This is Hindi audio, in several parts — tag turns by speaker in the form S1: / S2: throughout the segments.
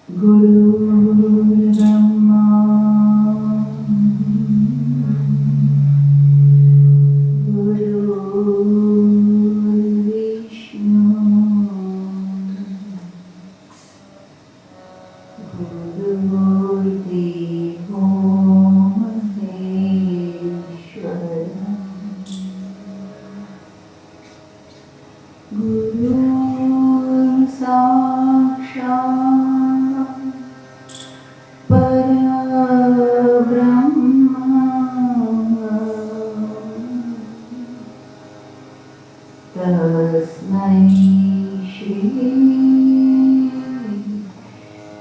S1: गुरुर्ब्रह्मा गुरुर्विष्णु गुरुर्देवो महेश्वरः गुरुः साक्षात् परब्रह्म तस्मै श्री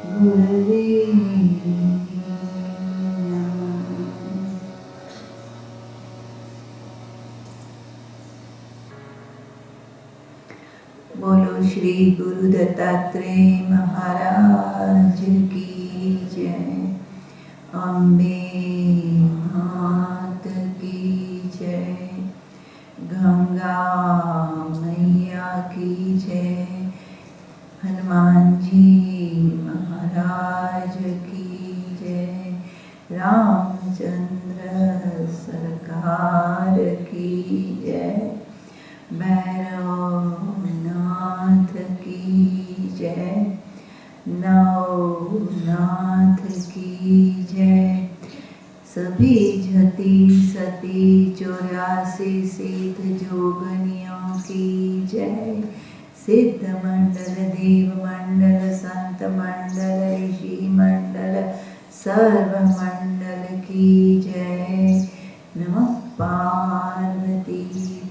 S1: गुरवे नमः। बोलो श्री गुरु दत्तात्रेय महाराज की जय। अम्बे मात की जय। गंगा मैया की जय। हनुमान जी महाराज की जय। रामचंद्र सरकार की जय। भैरवनाथ की जय। नवनाथ की जय। सभी जति सती 84 सिद्ध जोगनियों की जय। सिद्ध मंडल देव मंडल संत मंडल ऋषि मंडल सर्व मंडल की जय। नमः पार्वती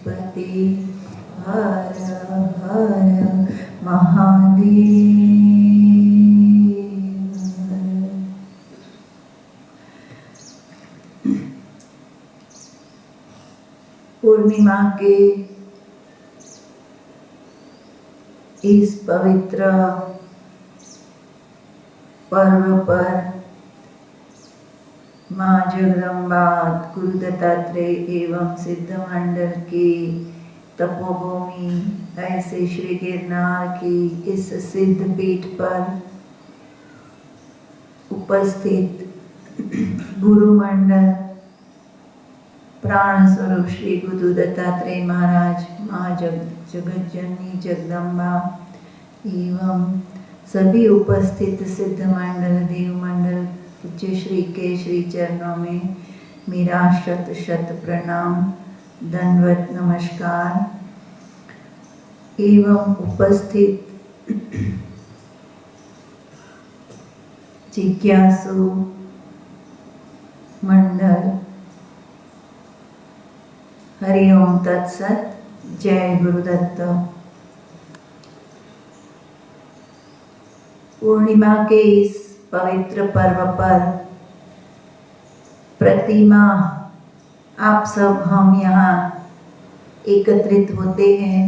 S1: पते हर हर महादेव। पूर्णिमा के इस पवित्र पर्व पर माँ जगदम्बा गुरु दत्तात्रेय एवं सिद्ध मंडल की तपोभूमि ऐसे श्री गिरनार की इस सिद्ध पीठ पर उपस्थित गुरु मंडल प्राण स्वरूप श्री गुरु दत्तात्रेय महाराज, माँ जगत जननी जगदम्बा एवं सभी उपस्थित सिद्ध मंडल देव मंडल पूज्य श्री के श्री चरणों में मेरा शत शत प्रणाम दंडवत नमस्कार। एवं उपस्थित जिज्ञासु मंडल हरि ओम तत्सत। जय गुरुदत्त। पूर्णिमा के इस पवित्र पर्व पर प्रतिमाह आप सब हम यहाँ एकत्रित होते हैं।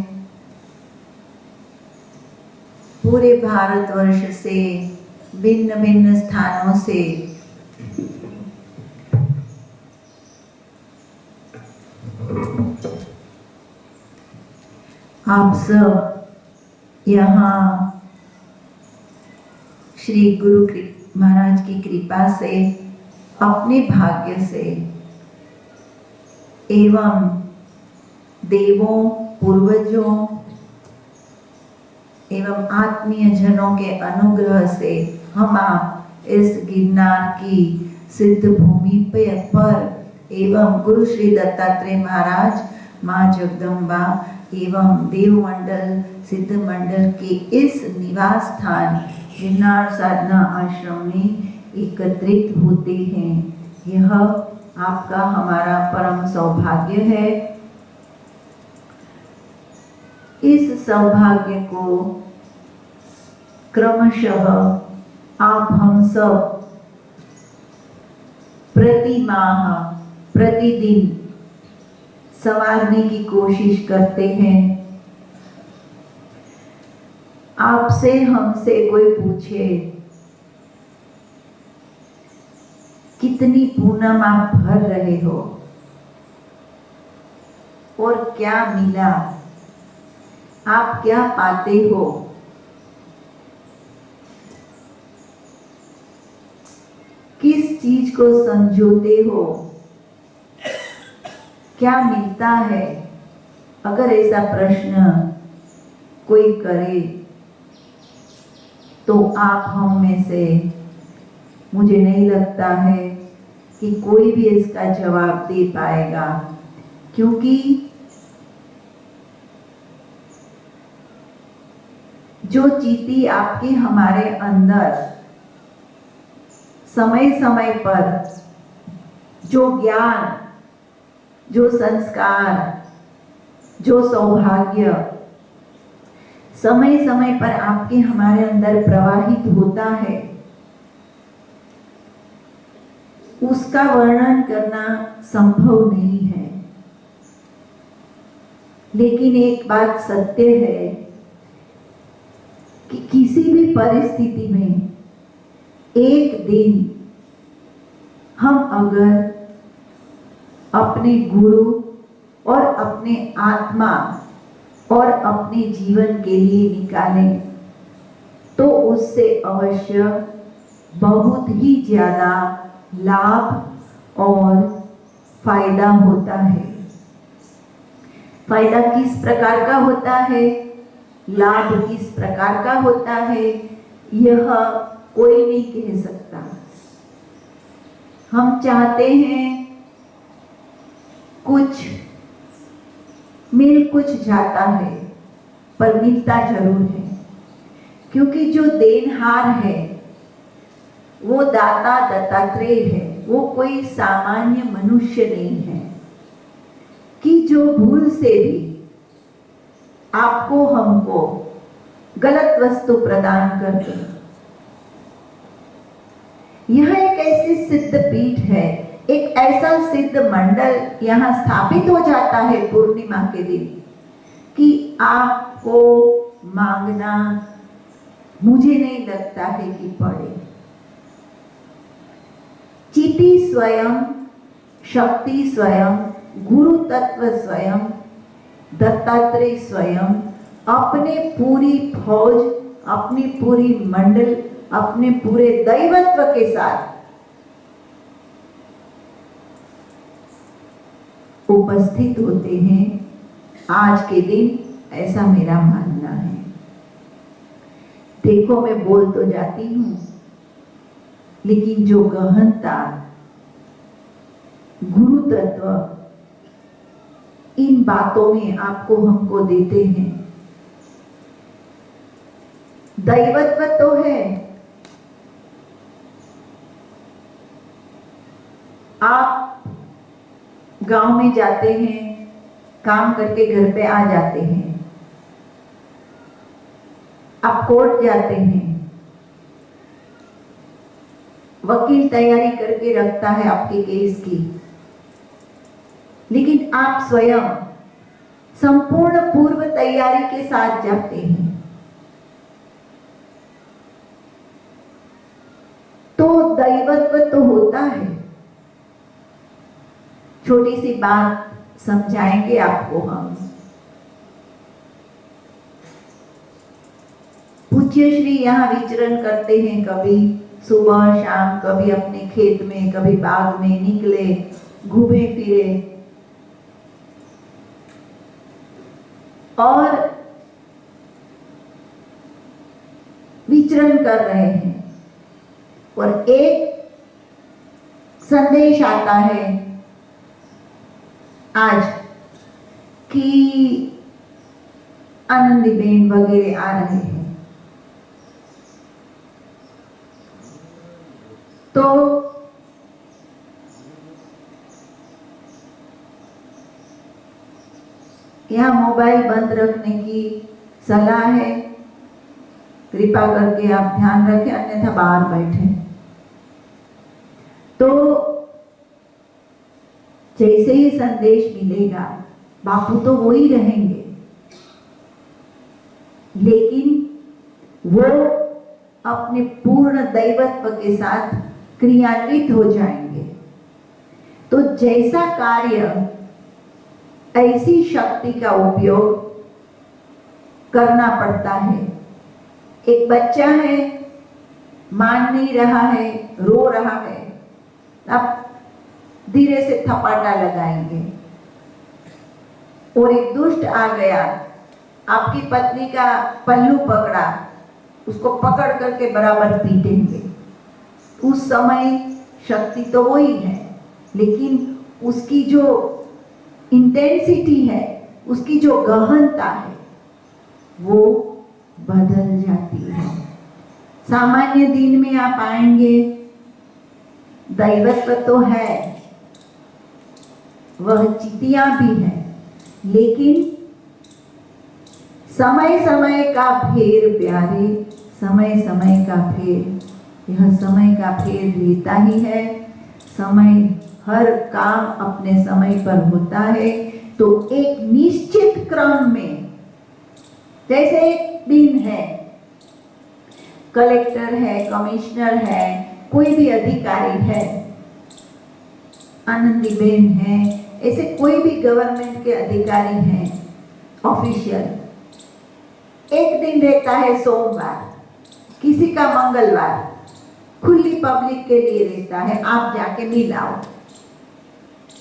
S1: पूरे भारतवर्ष से भिन्न भिन्न स्थानों से आप सब यहाँ श्री गुरु महाराज की कृपा से अपने भाग्य से एवं देवों पूर्वजों एवं आत्मीय जनों के अनुग्रह से हम आप इस गिरनार की सिद्ध भूमि पर एवं गुरु श्री दत्तात्रेय महाराज, माँ जगदम्बा एवं देव मंडल सिद्ध मंडल के इस निवास स्थान गिरनार साधना आश्रम में एकत्रित होते हैं। यह आपका हमारा परम सौभाग्य है। इस सौभाग्य को क्रमशः आप हम सब प्रतिमाह प्रतिदिन संवारने की कोशिश करते हैं। आपसे हमसे कोई पूछे कितनी पूनम आप भर रहे हो और क्या मिला, आप क्या पाते हो, चीज को संजोते हो, क्या मिलता है? अगर ऐसा प्रश्न कोई करे तो आप हम में से मुझे नहीं लगता है कि कोई भी इसका जवाब दे पाएगा, क्योंकि जो चीटी आपके हमारे अंदर समय समय पर जो ज्ञान, जो संस्कार, जो सौभाग्य समय समय पर आपके हमारे अंदर प्रवाहित होता है, उसका वर्णन करना संभव नहीं है। लेकिन एक बात सत्य है कि किसी भी परिस्थिति में एक दिन हम अगर अपने गुरु और अपने आत्मा और अपने जीवन के लिए निकालें तो उससे अवश्य बहुत ही ज्यादा लाभ और फायदा होता है। फायदा किस प्रकार का होता है, लाभ किस प्रकार का होता है, यह कोई नहीं कह सकता। हम चाहते हैं कुछ मिल कुछ जाता है, पर मिलता जरूर है, क्योंकि जो देनहार है वो दाता दत्तात्रेय है, वो कोई सामान्य मनुष्य नहीं है कि जो भूल से भी आपको हमको गलत वस्तु प्रदान कर दे। यह एक ऐसी सिद्ध पीठ है, एक ऐसा सिद्ध मंडल यहाँ स्थापित हो जाता है पूर्णिमा के दिन कि आपको मांगना मुझे नहीं लगता है कि पड़े। चीटी स्वयं, शक्ति स्वयं, गुरु तत्व स्वयं, दत्तात्रेय स्वयं अपने पूरी फौज, अपनी पूरी मंडल, अपने पूरे दैवत्व के साथ उपस्थित होते हैं आज के दिन, ऐसा मेरा मानना है। देखो मैं बोल तो जाती हूँ, लेकिन जो गहनता गुरु तत्व इन बातों में आपको हमको देते हैं, दैवत्व तो है। आप गांव में जाते हैं, काम करके घर पे आ जाते हैं, आप कोर्ट जाते हैं, वकील तैयारी करके रखता है आपके केस की, लेकिन आप स्वयं संपूर्ण पूर्व तैयारी के साथ जाते हैं, तो दैवत्व तो होता है। छोटी सी बात समझाएंगे आपको हम। पूज्य श्री यहाँ विचरण करते हैं, कभी सुबह शाम, कभी अपने खेत में, कभी बाग में निकले, घूमे फिरे और विचरण कर रहे हैं, और एक संदेश आता है आज कि आनंदीबेन वगैरह आ रहे हैं, तो यहाँ मोबाइल बंद रखने की सलाह है, कृपा करके आप ध्यान रखें, अन्यथा बाहर बैठे। तो जैसे ही संदेश मिलेगा, बापू तो वो ही रहेंगे, लेकिन वो अपने पूर्ण दैवत्व के साथ क्रियान्वित हो जाएंगे। तो जैसा कार्य, ऐसी शक्ति का उपयोग करना पड़ता है। एक बच्चा है, मान नहीं रहा है, रो रहा है, आप धीरे से थपाटा लगाएंगे। और एक दुष्ट आ गया, आपकी पत्नी का पल्लू पकड़ा, उसको पकड़ करके बराबर पीटेंगे। उस समय शक्ति तो वही है, लेकिन उसकी जो इंटेंसिटी है, उसकी जो गहनता है, वो बदल जाती है। सामान्य दिन में आप आएंगे, दैवत्व तो है, वह चितियां भी है, लेकिन समय समय का फेर प्यारे, समय समय का फेर, यह समय का फेर रहता ही है। समय, हर काम अपने समय पर होता है। तो एक निश्चित क्रम में, जैसे एक दिन है, कलेक्टर है, कमिश्नर है, कोई भी अधिकारी है, आनंदीबेन है, ऐसे कोई भी गवर्नमेंट के अधिकारी हैं, ऑफिशियल, एक दिन रहता है सोमवार, किसी का मंगलवार, खुली पब्लिक के लिए रहता है, आप जाके मिलाओ।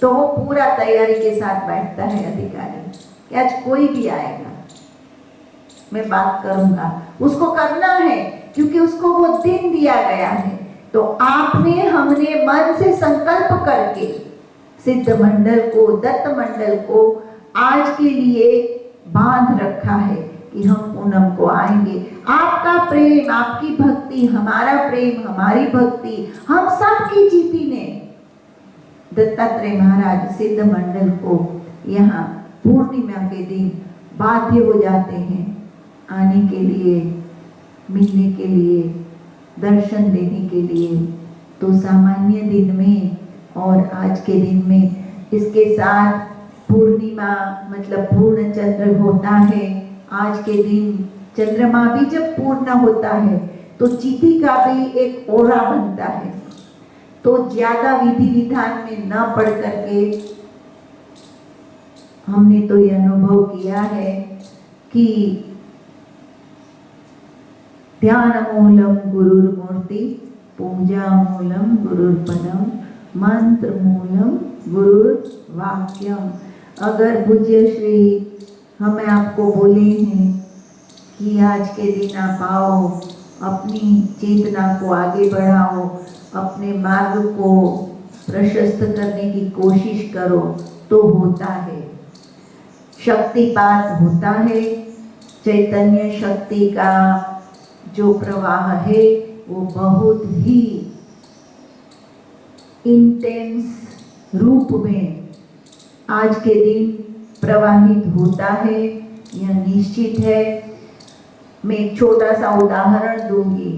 S1: तो वो पूरा तैयारी के साथ बैठता है अधिकारी कि आज कोई भी आएगा, मैं बात करूंगा, उसको करना है क्योंकि उसको वो दिन दिया गया है। तो आपने, हमने मन से संकल्प करके सिद्ध मंडल को, दत्त मंडल को आज के लिए बांध रखा है कि हम पूनम को आएंगे। आपका प्रेम, आपकी भक्ति, हमारा प्रेम, हमारी भक्ति, हम सबकी जीती ने दत्तात्रेय महाराज सिद्ध मंडल को यहाँ पूर्णिमा के दिन बाध्य हो जाते हैं आने के लिए, मिलने के लिए, दर्शन देने के लिए। तो सामान्य दिन में और आज के दिन में, इसके साथ पूर्णिमा मतलब पूर्ण चंद्र होता है। आज के दिन चंद्रमा भी जब पूर्ण होता है तो चिति का भी एक ओरा बनता है। तो ज्यादा विधि विधान में न पढ़ करके हमने तो यह अनुभव किया है कि ध्यान मूलम गुरुर्मूर्ति, पूजा मूलम गुरुर्पदम, मंत्र मूलम गुरुर्वाक्यम। अगर पूज्य श्री हमें आपको बोले हैं कि आज के दिन आप आओ, अपनी चेतना को आगे बढ़ाओ, अपने मार्ग को प्रशस्त करने की कोशिश करो, तो होता है, शक्तिपात होता है। चैतन्य शक्ति का जो प्रवाह है वो बहुत ही इंटेंस रूप में आज के दिन प्रवाहित होता है, यह निश्चित है। मैं एक छोटा सा उदाहरण दूंगी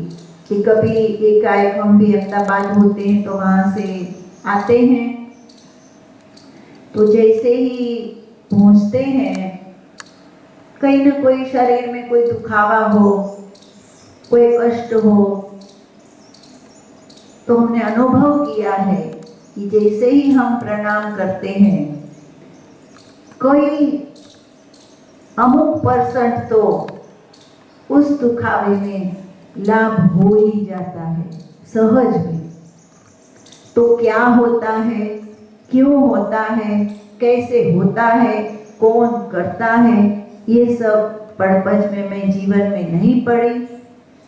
S1: कि कभी एकाएक हम भी अहमदाबाद होते हैं तो वहाँ से आते हैं, तो जैसे ही पहुँचते हैं, कहीं ना कोई शरीर में कोई दुखावा हो, कोई कष्ट हो, तो हमने अनुभव किया है कि जैसे ही हम प्रणाम करते हैं, कोई अमुक % तो उस दुखावे में लाभ हो ही जाता है सहज में। तो क्या होता है, क्यों होता है, कैसे होता है, कौन करता है, ये सब पढ़पज में मैं जीवन में नहीं पढ़ी।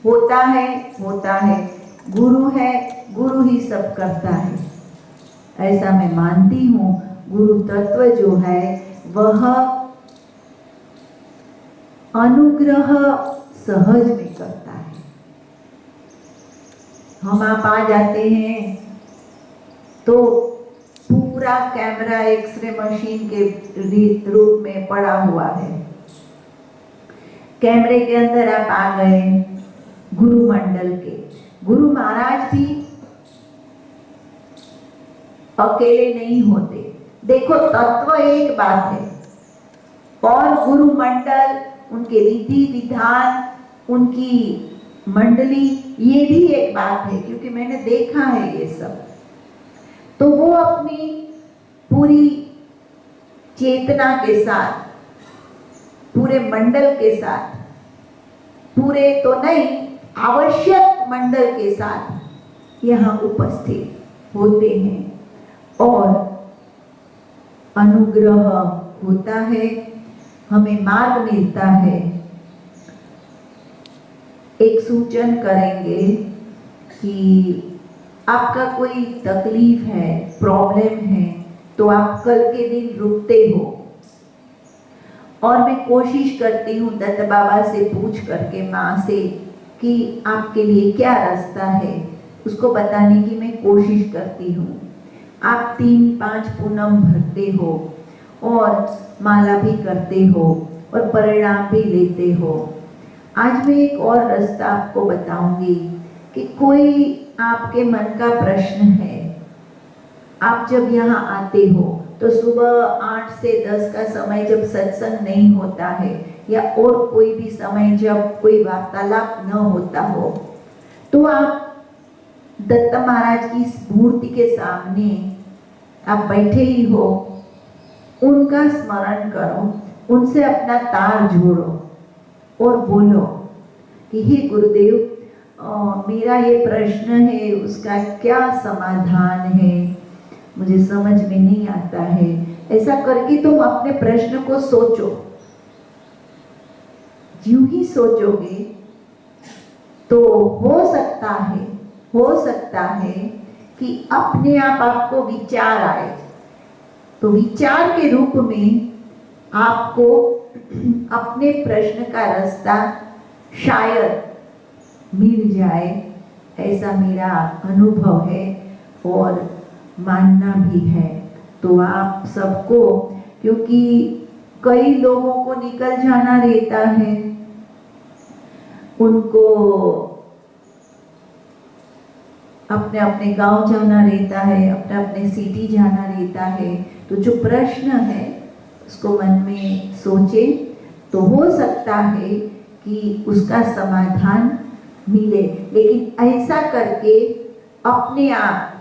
S1: होता है, गुरु है, गुरु ही सब करता है, ऐसा मैं मानती हूँ। गुरु तत्व जो है वह अनुग्रह सहज में करता है। हम आप आ जाते हैं तो पूरा कैमरा एक्सरे मशीन के रूप में पड़ा हुआ है, कैमरे के अंदर आप आ गए। गुरु मंडल के गुरु महाराज भी अकेले नहीं होते। देखो, तत्व एक बात है और गुरु मंडल, उनके विधि विधान, उनकी मंडली, ये भी एक बात है, क्योंकि मैंने देखा है ये सब। तो वो अपनी पूरी चेतना के साथ, पूरे मंडल के साथ, पूरे तो नहीं आवश्यक मंडल के साथ यहाँ उपस्थित। होते हैं और अनुग्रह होता है, हमें मार्ग मिलता है। एक सूचन करेंगे कि आपका कोई तकलीफ है, प्रॉब्लम है, तो आप कल के दिन रुकते हो और मैं कोशिश करती हूँ दत्त बाबा से पूछ करके, माँ से, कि आपके लिए क्या रास्ता है, उसको बताने की मैं कोशिश करती हूँ। आप 3-5 पूनम भरते हो और माला भी करते हो और परिणाम भी लेते हो। आज मैं एक और रास्ता आपको बताऊंगी कि कोई आपके मन का प्रश्न है। आप जब यहाँ आते हो तो सुबह 8 से 10 का समय जब सत्संग नहीं होता है या और कोई भी समय जब कोई वार्तालाप न होता हो, तो आप दत्त महाराज की मूर्ति के सामने आप बैठे ही हो, उनका स्मरण करो, उनसे अपना तार जोड़ो और बोलो कि हे गुरुदेव, मेरा ये प्रश्न है, उसका क्या समाधान है, मुझे समझ में नहीं आता है। ऐसा करके तुम अपने प्रश्न को सोचो। यूं ही सोचोगे तो हो सकता है कि अपने आप आपको विचार आए, तो विचार के रूप में आपको अपने प्रश्न का रास्ता शायद मिल जाए, ऐसा मेरा अनुभव है और मानना भी है। तो आप सबको, क्योंकि कई लोगों को निकल जाना रहता है, उनको अपने अपने गांव जाना रहता है, अपने अपने सिटी जाना रहता है, तो जो प्रश्न है उसको मन में सोचे, तो हो सकता है कि उसका समाधान मिले। लेकिन ऐसा करके अपने आप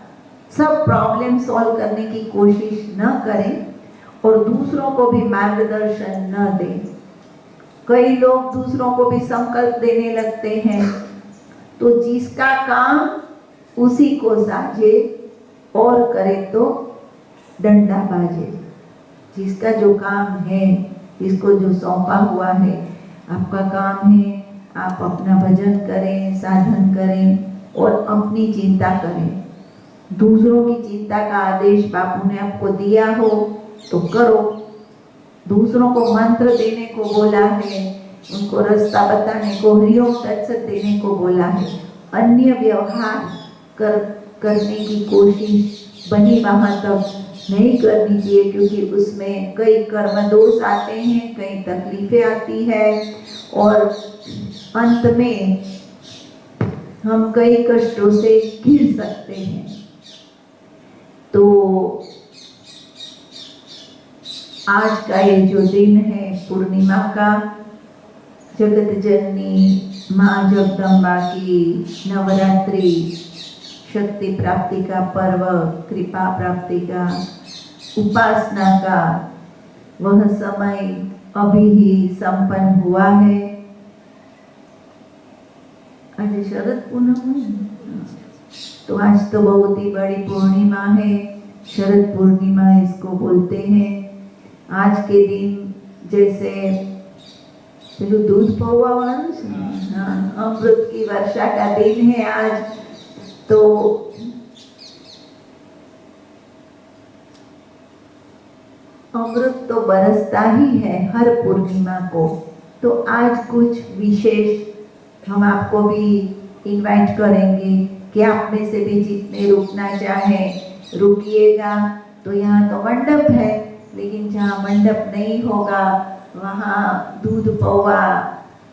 S1: सब प्रॉब्लम सॉल्व करने की कोशिश न करें और दूसरों को भी मार्गदर्शन न दें। कई लोग दूसरों को भी संकल्प देने लगते हैं, तो जिसका काम उसी को साझे और करे तो डंडा बाजे। जिसका जो काम है, जिसको जो सौंपा हुआ है, आपका काम है, आप अपना भजन करें, साधन करें और अपनी चिंता करें। दूसरों की चिंता का आदेश बापू ने आपको दिया हो तो करो। दूसरों को मंत्र देने को बोला है, उनको रास्ता बताने को, हरिओम तत्सत देने को बोला है। अन्य व्यवहार करने की कोशिश बनी वहां तक नहीं करनी चाहिए, क्योंकि उसमें कई कर्म दोष आते हैं, कई तकलीफें आती है और अंत में हम कई कष्टों से घिर सकते हैं। तो आज का ये जो दिन है पूर्णिमा का, जगत जननी माँ जगदम्बा की नवरात्रि शक्ति प्राप्ति का पर्व, कृपा प्राप्ति का, उपासना का वह समय अभी ही संपन्न हुआ है। आज शरद पूर्णिमा है, तो आज तो बहुत ही बड़ी पूर्णिमा है, शरद पूर्णिमा इसको बोलते हैं। आज के दिन जैसे दूध पौवा वाला अमृत की वर्षा का दिन है आज, तो अमृत तो बरसता ही है हर पूर्णिमा को। तो आज कुछ विशेष हम आपको भी इनवाइट करेंगे कि आप में से भी जितने रुकना चाहें रुकिएगा। तो यहाँ तो मंडप है, लेकिन जहाँ मंडप नहीं होगा वहाँ दूध पौवा,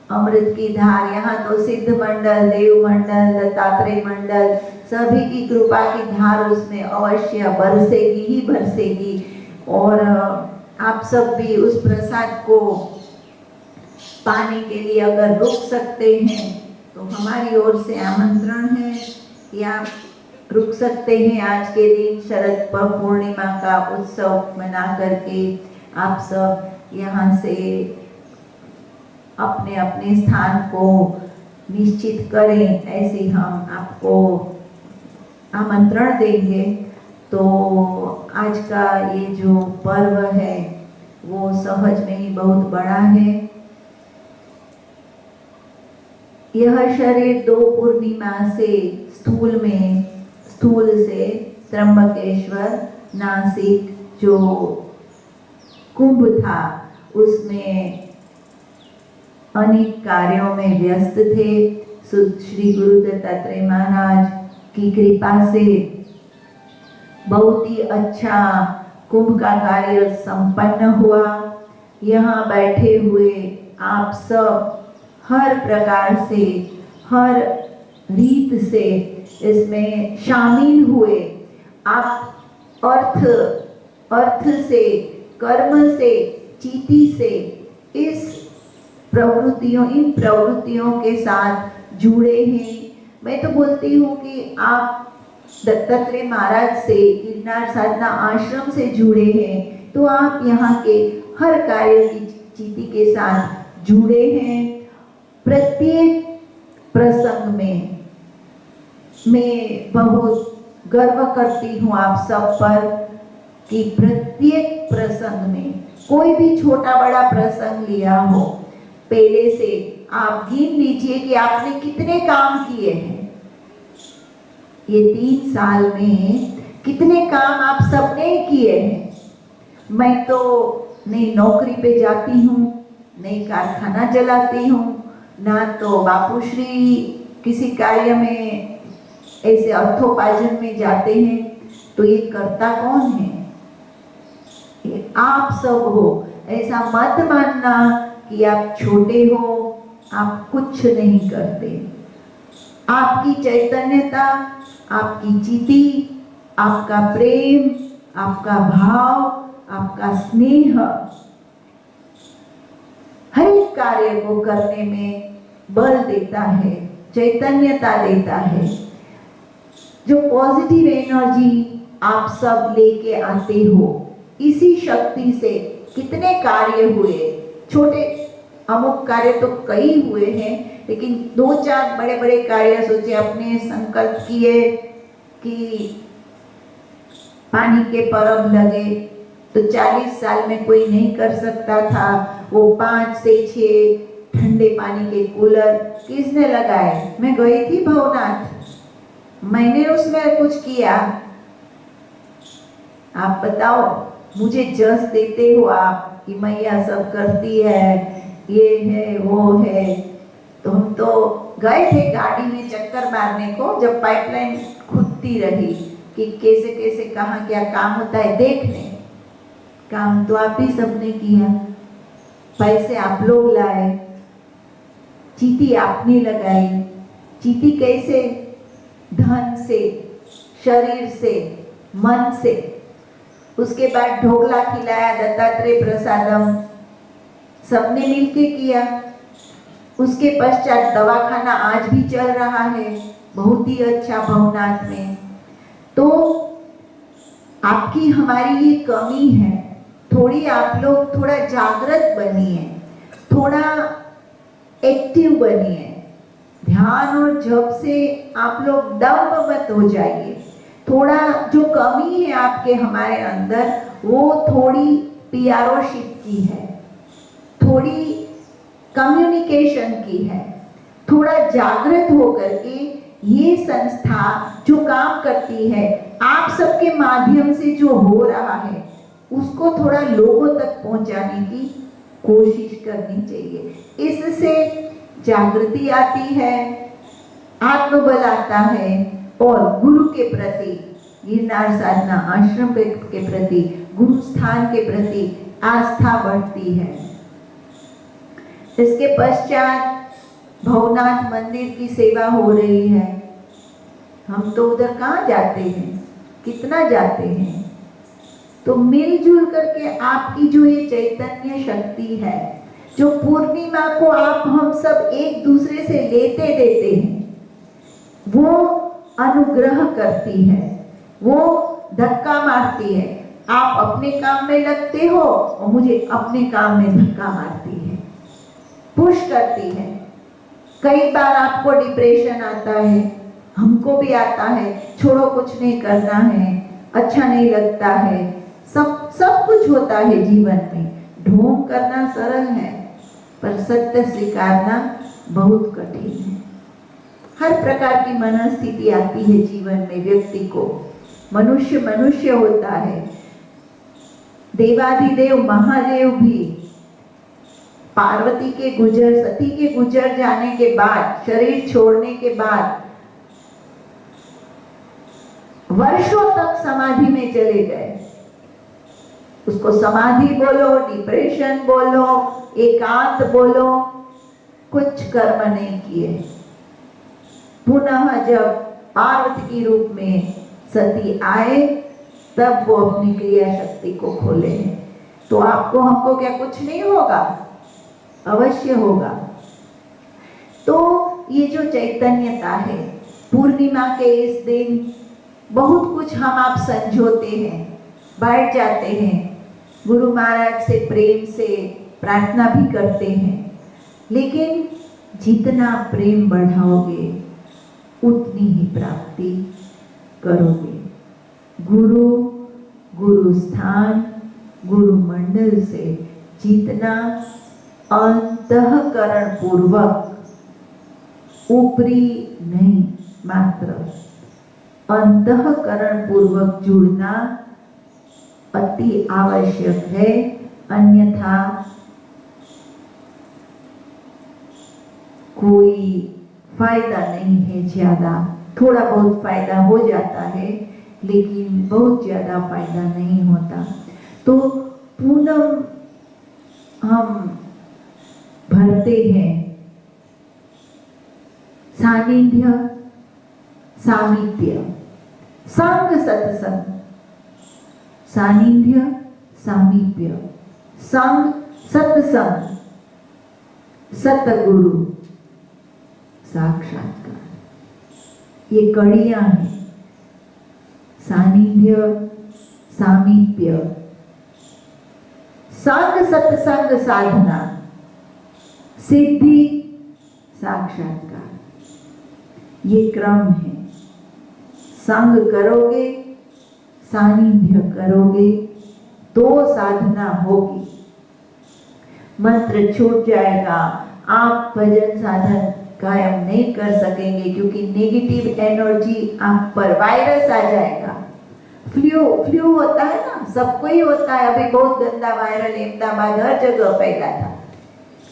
S1: अमृत की धार, यहाँ तो सिद्ध मंडल, देव मंडल, दत्तात्रेय मंडल, सभी की कृपा की धार उसमें अवश्य बरसेगी ही बरसेगी। और आप सब भी उस प्रसाद को पाने के लिए अगर रुक सकते हैं तो हमारी ओर से आमंत्रण है कि आप रुक सकते हैं। आज के दिन शरद पूर्णिमा का उत्सव मना करके आप सब यहाँ से अपने अपने स्थान को निश्चित करें। ऐसे हम आपको आमंत्रण देंगे। तो आज का ये जो पर्व है वो सहज में ही बहुत बड़ा है। यह शरीर 2 पूर्णिमा से स्थूल से त्र्यंबकेश्वर नासिक जो कुंभ था उसमें अनेक कार्यों में व्यस्त थे। श्री गुरु दत्तात्रेय महाराज की कृपा से बहुत ही अच्छा कुंभ का कार्य संपन्न हुआ। यहाँ बैठे हुए आप सब हर प्रकार से, हर रीत से इसमें शामिल हुए। आप अर्थ से, कर्म से, चिति से इन प्रवृत्तियों के साथ जुड़े हैं। मैं तो बोलती हूँ कि आप दत्तात्रेय महाराज से, गिरनार साधना आश्रम से जुड़े हैं तो आप यहाँ के हर कार्य की चिति के साथ जुड़े हैं। प्रत्येक प्रसंग में मैं बहुत गर्व करती हूँ आप सब पर कि प्रत्येक प्रसंग में कोई भी छोटा बड़ा प्रसंग लिया हो, पहले से आप गिन लीजिए कि आपने कितने काम किए हैं। ये 3 साल में कितने काम आप सबने किए हैं। मैं तो नहीं नौकरी पे जाती हूँ, नहीं कारखाना चलाती हूँ, ना तो बापूश्री किसी कार्य में ऐसे अर्थोपार्जन में जाते हैं। तो ये करता कौन है? ये आप सब हो। ऐसा मत मानना कि आप छोटे हो, आप कुछ नहीं करते। आपकी चैतन्यता, आपकी चिति, आपका प्रेम, आपका भाव, आपका स्नेह हर एक कार्य को करने में बल देता है, चैतन्यता देता है। जो पॉजिटिव एनर्जी आप सब लेके आते हो, इसी शक्ति से कितने कार्य हुए। छोटे अमुक कार्य तो कई हुए हैं, लेकिन 2-4 बड़े बड़े कार्य सोचे। अपने संकल्प किए कि पानी के परब लगे तो 40 साल में कोई नहीं कर सकता था। वो 5 से 6 ठंडे पानी के कूलर किसने लगाए? मैं गई थी भवनाथ, मैंने उसमें कुछ किया? आप बताओ, मुझे जस देते हो आप कि मैया सब करती है, ये है वो है। तो हम तो गए थे गाड़ी में चक्कर मारने को, जब पाइपलाइन खुदती रही कि कैसे कैसे कहाँ क्या काम होता है देखने। काम तो आप ही सबने किया, पैसे आप लोग लाए, चीटी आपने लगाई। चीटी कैसे? धन से, शरीर से, मन से। उसके बाद ढोकला खिलाया, दत्तात्रेय प्रसादम सबने मिलके किया। उसके पश्चात दवाखाना आज भी चल रहा है, बहुत ही अच्छा भवनाथ में। तो आपकी हमारी ये कमी है, थोड़ी आप लोग थोड़ा जागृत बनिए, थोड़ा एक्टिव बनिए। ध्यान और जप से आप लोग दम्भ मत हो जाइए। थोड़ा जो कमी है आपके हमारे अंदर, वो थोड़ी पियारोशिप की है, थोड़ी कम्युनिकेशन की है। थोड़ा जागृत होकर के ये संस्था जो काम करती है, आप सबके माध्यम से जो हो रहा है, उसको थोड़ा लोगों तक पहुंचाने की कोशिश करनी चाहिए। इससे जागृति आती है, आत्मबल आता है और गुरु के प्रति, गिरनार साधना आश्रम के प्रति, गुरु स्थान के प्रति आस्था बढ़ती है। इसके पश्चात भवनाथ मंदिर की सेवा हो रही है। हम तो उधर कहाँ जाते हैं, कितना जाते हैं। तो मिलजुल करके आपकी जो ये चैतन्य शक्ति है, जो पूर्णिमा को आप हम सब एक दूसरे से लेते देते हैं, वो अनुग्रह करती है, वो धक्का मारती है। आप अपने काम में लगते हो और मुझे अपने काम में धक्का मारती है, पुश करती है। कई बार आपको डिप्रेशन आता है, हमको भी आता है, छोड़ो कुछ नहीं करना है, अच्छा नहीं लगता है, सब कुछ होता है जीवन में। ढोंग करना सरल है, पर सत्य स्वीकारना बहुत कठिन है। हर प्रकार की मनस्थिति आती है जीवन में व्यक्ति को। मनुष्य मनुष्य होता है। देवाधिदेव महादेव भी पार्वती के सती के गुजर जाने के बाद, शरीर छोड़ने के बाद वर्षों तक समाधि में चले गए। उसको समाधि बोलो, डिप्रेशन बोलो, एकांत बोलो, कुछ कर्म नहीं किए। पुनः जब पार्वती के रूप में सती आए, तब वो अपनी क्रिया शक्ति को खोले हैं। तो आपको हमको क्या कुछ नहीं होगा? अवश्य होगा। तो ये जो चैतन्यता है, पूर्णिमा के इस दिन बहुत कुछ हम आप संजोते हैं, बैठ जाते हैं, गुरु महाराज से प्रेम से प्रार्थना भी करते हैं, लेकिन जितना प्रेम बढ़ाओगे उतनी ही प्राप्ति करोगे। गुरु स्थान, गुरु मंडल से जितना अंतःकरण पूर्वक, ऊपरी नहीं, मात्र अंतःकरण पूर्वक जुड़ना अति आवश्यक है। अन्यथा कोई फायदा नहीं है ज्यादा। थोड़ा बहुत फायदा हो जाता है, लेकिन बहुत ज्यादा फायदा नहीं होता। तो पूनम हम भरते हैं सानिध्य, सामीप्य, संग सत्संग, सानिध्य, सामीप्य, संग सत्संग, सतगुरु, साक्षात्कार, ये कड़ियां हैं। सानिध्य, सामीप्य, संग सत्संग, साधना, सिद्धि, साक्षात्कार, ये क्रम है। संग करोगे, सानिध्य करोगे तो साधना होगी। मंत्र छूट जाएगा, आप भजन साधन कायम नहीं कर सकेंगे, क्योंकि नेगेटिव एनर्जी आप पर वायरस आ जाएगा। फ्लू होता है ना, सबको ही होता है। अभी बहुत गंदा वायरल अहमदाबाद हर जगह फैला था।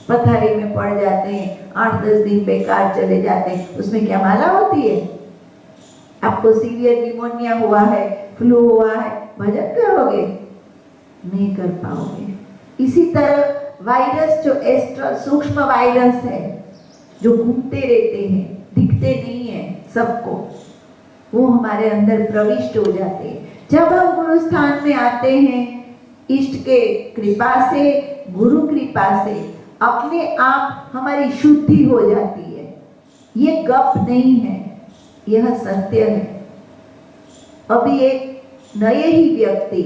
S1: पथारी में पड़ जाते हैं, 8-10 दिन बेकार चले जाते हैं। उसमें क्या माला होती है? आपको सीवियर निमोनिया हुआ है, फ्लू हुआ है, भजन करोगे? नहीं कर पाओगे। इसी तरह वायरस जो एस्ट्रल सूक्ष्म वायरस है, जो घूमते रहते हैं, दिखते नहीं है सबको, वो हमारे अंदर प्रविष्ट हो जाते हैं। जब हम गुरु स्थान में आते हैं, इष्ट के कृपा से, गुरु कृपा से अपने आप हमारी शुद्धि हो जाती है। ये गप नहीं है, यह सत्य है। अभी एक नए ही व्यक्ति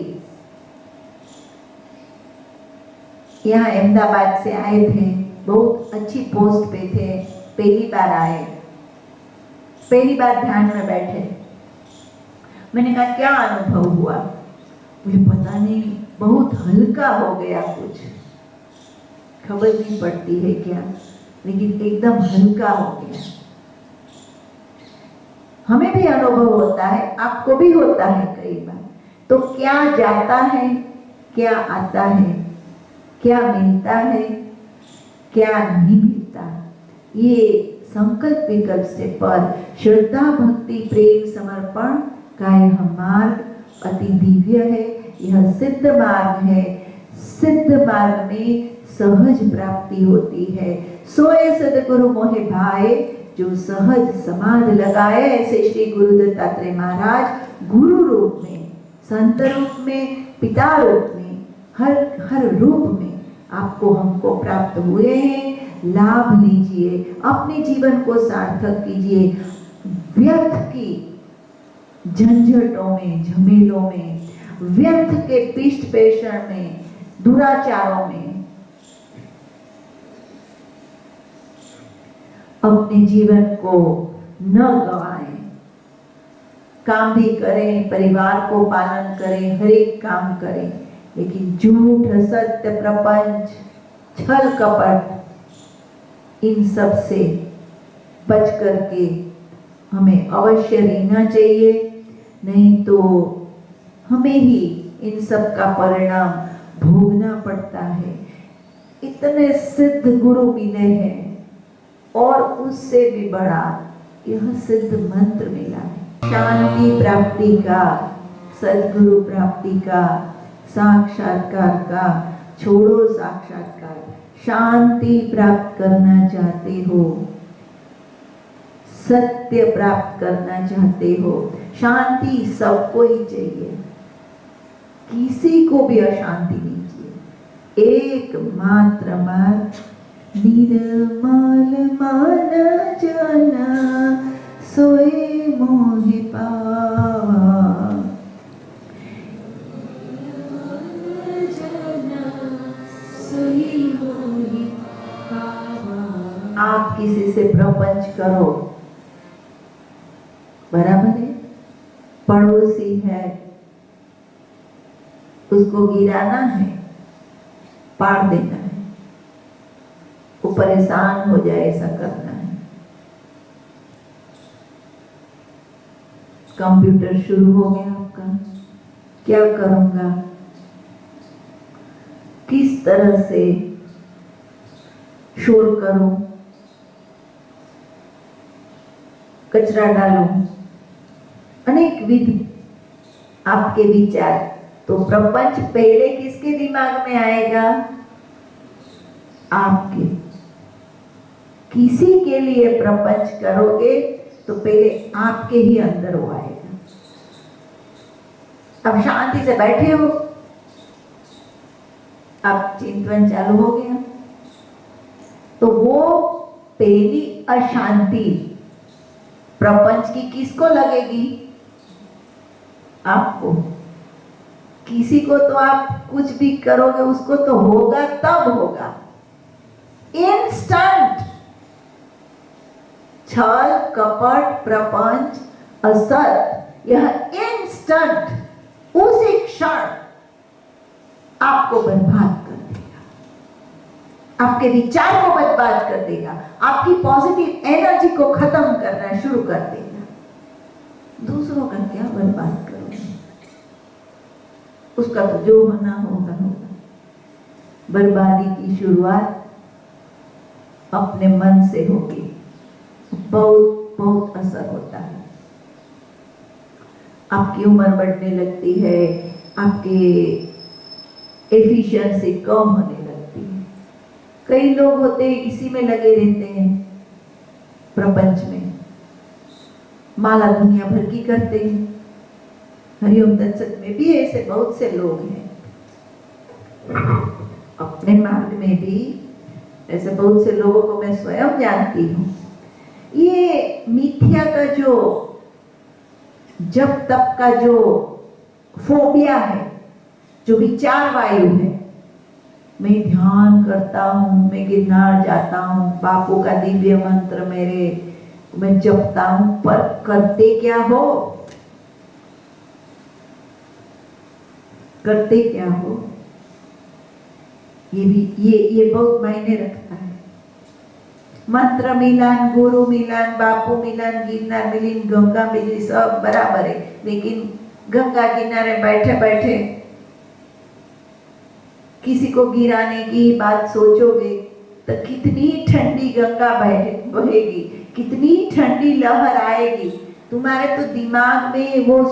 S1: यहाँ अहमदाबाद से आए थे, बहुत अच्छी पोस्ट पे थे, पहली बार आए, पहली बार ध्यान में बैठे। मैंने कहा क्या अनुभव हुआ? मुझे पता नहीं, बहुत हल्का हो गया, कुछ खबर नहीं पड़ती है क्या, लेकिन एकदम हल्का हो गया। हमें भी अनुभव होता है, आपको भी होता है कई बार। तो क्या जाता है, क्या आता है, क्या मिलता है, क्या नहीं मिलता, ये संकल्प विकल्प से पर श्रद्धा भक्ति प्रेम समर्पण का यह मार्ग अति दिव्य है। यह सिद्ध मार्ग है। सिद्ध मार्ग में सहज प्राप्ति होती है। सोए सदगुरु मोहे भाए, जो सहज समाध लगाए। ऐसे श्री गुरु दत्तात्रेय महाराज गुरु रूप में, संत रूप में, पिता रूप में, हर रूप में आपको हमको प्राप्त हुए हैं। लाभ लीजिए, अपने जीवन को सार्थक कीजिए। व्यर्थ की झंझटों में, झमेलों में, व्यर्थ के पृष्ठ पेषण में, दुराचारों में अपने जीवन को न गवाएं। काम भी करें, परिवार को पालन करें, हर एक काम करें, लेकिन झूठ, असत्य, प्रपंच, छल कपट, इन सब से बच करके हमें अवश्य रहना चाहिए। नहीं तो हमें ही इन सब का परिणाम भोगना पड़ता है। इतने सिद्ध गुरु मिले हैं और उससे भी बड़ा यह सिद्ध मंत्र मिला है, शांति प्राप्ति का, सद्गुरु प्राप्ति का, साक्षात्कार का। छोड़ो साक्षात्कार, शांति प्राप्त करना चाहते हो, सत्य प्राप्त करना चाहते हो, शांति सबको ही चाहिए, किसी को भी अशांति नहीं चाहिए। एकमात्र मार्ग निर्मल मन जना सोए मोहि पावा। आप किसी से प्रपंच करो, बराबर है, पड़ोसी है, उसको गिराना है, पाड़ देना है, वो परेशान हो जाए ऐसा करना है। कंप्यूटर शुरू हो गया आपका, क्या करूंगा, किस तरह से शोर करूं, कचरा डालूं, अनेक विध आपके विचार। तो प्रपंच पहले किसके दिमाग में आएगा? आपके। किसी के लिए प्रपंच करोगे तो पहले आपके ही अंदर वो आएगा। अब शांति से बैठे हो, अब चिंतन चालू हो गया, तो वो पहली अशांति प्रपंच की किसको लगेगी? आपको। किसी को तो आप कुछ भी करोगे उसको तो होगा, तब होगा इंस्टेंट। छल कपट प्रपंच असत, यह इंस्टेंट उसी क्षण आपको बर्बाद कर देगा, आपके विचार को बर्बाद कर देगा, आपकी पॉजिटिव एनर्जी को खत्म करना शुरू कर देगा। दूसरों का क्या बर्बाद करोगे? उसका तो जो होना होगा होगा। बर्बादी की शुरुआत अपने मन से होगी, बहुत बहुत असर होता है। आपकी उम्र बढ़ने लगती है, आपकी एफिशिएंसी कम होने लगती है। कई लोग होते हैं इसी में लगे रहते हैं, प्रपंच में, माला दुनिया भर की करते हैं। हरिओम दत्सक में भी ऐसे बहुत से लोग हैं, अपने मार्ग में भी ऐसे बहुत से लोगों को मैं स्वयं जानती हूँ। ये मिथ्या का जो जब तक का जो फोबिया है, जो विचार वायु है, मैं ध्यान करता हूँ, मैं गिरनार जाता हूँ, बापू का दिव्य मंत्र मैं जपता हूँ, पर करते क्या हो? करते क्या हो? ये भी ये बहुत मायने रखता है। मंत्र मिलान, गुरु मिलान, बापू मिलान, गिरनार मिलन, गंगा मिली, सब बराबर है, लेकिन गंगा किनारे बैठे बैठे किसी को गिराने की बात सोचोगे तो कितनी ठंडी गंगा बहेगी, कितनी ठंडी लहर आएगी, तुम्हारे तो दिमाग में वो